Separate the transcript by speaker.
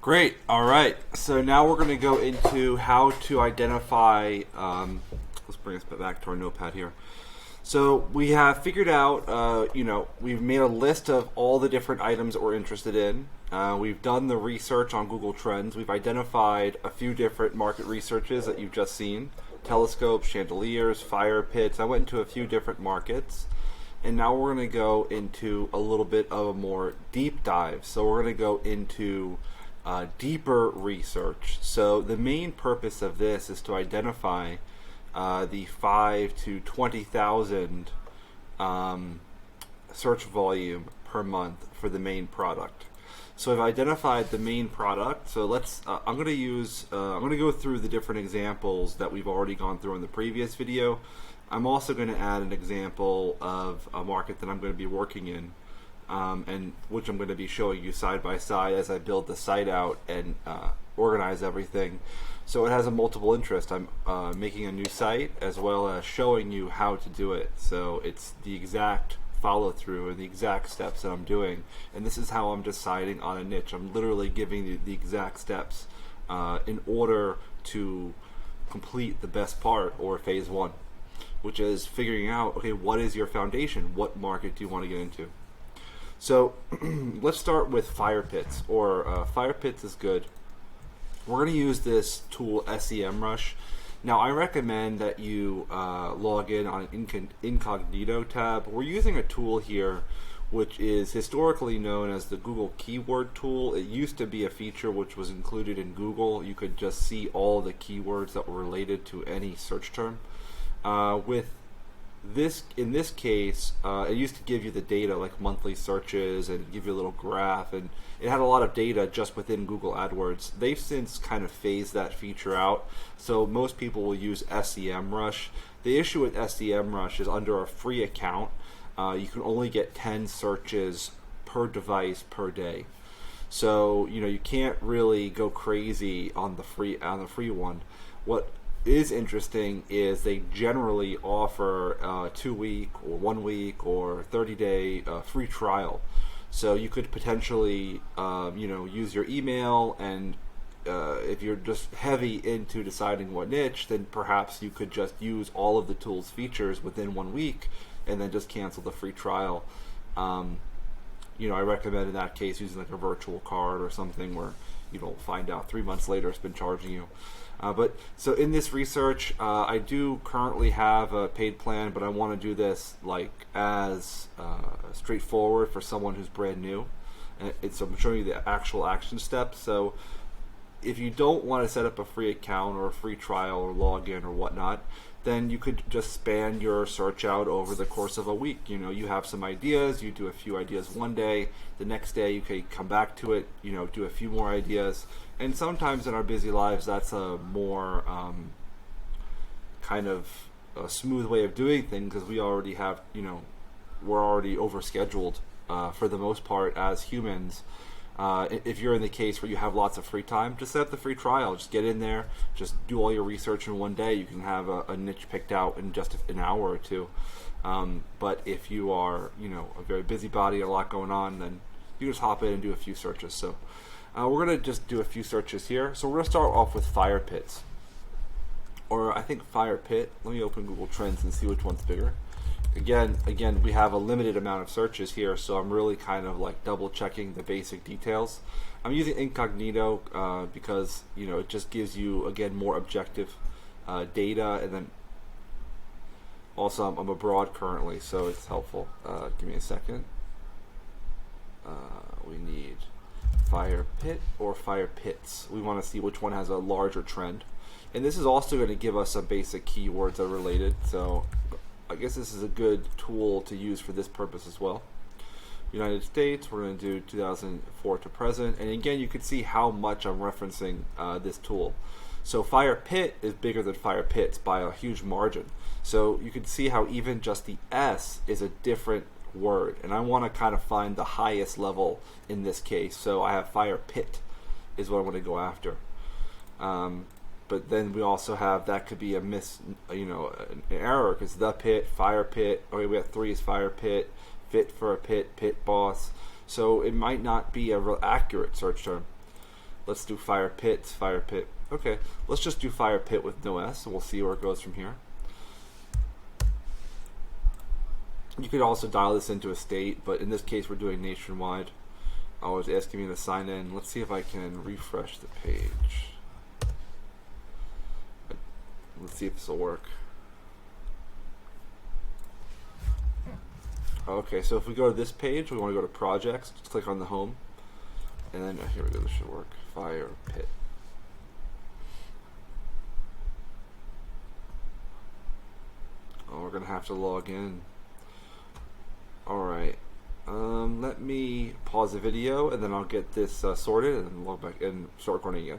Speaker 1: Great. All right. So now we're going to go into how to identify. Let's bring us back to our notepad here. So we have figured out, we've made a list of all the different items that we're interested in. We've done the research on Google Trends. We've identified a few different market researches that you've just seen. Telescopes, chandeliers, fire pits. I went into a few different markets. And now we're going to go into a little bit of a more deep dive. So we're going to go into deeper research. So the main purpose of this is to identify the 5 to 20,000 search volume per month for the main product. So I've identified the main product. So let's. I'm going to go through the different examples that we've already gone through in the previous video. I'm also going to add an example of a market that I'm going to be working in, and which I'm going to be showing you side by side as I build the site out and organize everything. So it has a multiple interest. I'm making a new site as well as showing you how to do it. So it's the exact follow through and the exact steps that I'm doing. And this is how I'm deciding on a niche. I'm literally giving you the exact steps in order to complete the best part, or phase one, which is figuring out, okay, what is your foundation? What market do you want to get into? So let's start with fire pits, or fire pits is good. We're going to use this tool, SEMrush. Now, I recommend that you log in on an incognito tab. We're using a tool here which is historically known as the Google Keyword Tool. It used to be a feature which was included in Google. You could just see all the keywords that were related to any search term. With this, in this case, it used to give you the data like monthly searches and give you a little graph, and it had a lot of data just within Google AdWords. They've since kind of phased that feature out, so most people will use SEMrush. The issue with SEMrush is under a free account, you can only get 10 searches per device per day. So you can't really go crazy on the free one. What is interesting is they generally offer a 2-week or 1 week or 30-day free trial. So you could potentially use your email, and if you're just heavy into deciding what niche, then perhaps you could just use all of the tool's features within 1 week and then just cancel the free trial. I recommend in that case using like a virtual card or something where you don't find out 3 months later it's been charging you. But so in this research, I do currently have a paid plan, but I want to do this like as straightforward for someone who's brand new. And so I'm showing you the actual action steps. So if you don't want to set up a free account or a free trial or login or whatnot, then you could just span your search out over the course of a week. You have some ideas, you do a few ideas one day, the next day you can come back to it, do a few more ideas. And sometimes in our busy lives, that's a more kind of a smooth way of doing things, because we already have, we're already overscheduled for the most part as humans. If you're in the case where you have lots of free time, just set up the free trial. Just get in there, just do all your research in one day. You can have a niche picked out in just an hour or two. But if you are, a very busybody, a lot going on, then you just hop in and do a few searches. So we're going to just do a few searches here. So we're going to start off with fire pits, or I think fire pit. Let me open Google Trends and see which one's bigger. Again, we have a limited amount of searches here, so I'm really kind of like double checking the basic details. I'm using incognito because it just gives you, again, more objective data, and then also I'm abroad currently, so it's helpful. Give me a second. We need fire pit or fire pits. We want to see which one has a larger trend, and this is also going to give us some basic keywords that are related. So I guess this is a good tool to use for this purpose as well. United States, we're going to do 2004 to present. And again, you can see how much I'm referencing this tool. So fire pit is bigger than fire pits by a huge margin. So you can see how even just the S is a different word. And I want to kind of find the highest level in this case. So I have fire pit is what I'm going to go after. But then we also have, that could be a an error, because the pit, fire pit, okay, we have 3 is fire pit, fit for a pit, pit boss. So it might not be a real accurate search term. Let's do fire pit, fire pit. Okay, let's just do fire pit with no S, and we'll see where it goes from here. You could also dial this into a state, but in this case we're doing nationwide. I was asking me to sign in. Let's see if I can refresh the page. Let's see if this will work. Okay, so if we go to this page, we want to go to projects, just click on the home, and then here we go, this should work. Fire pit. Oh, we're gonna have to log in. Alright, let me pause the video and then I'll get this sorted and log back and start recording again.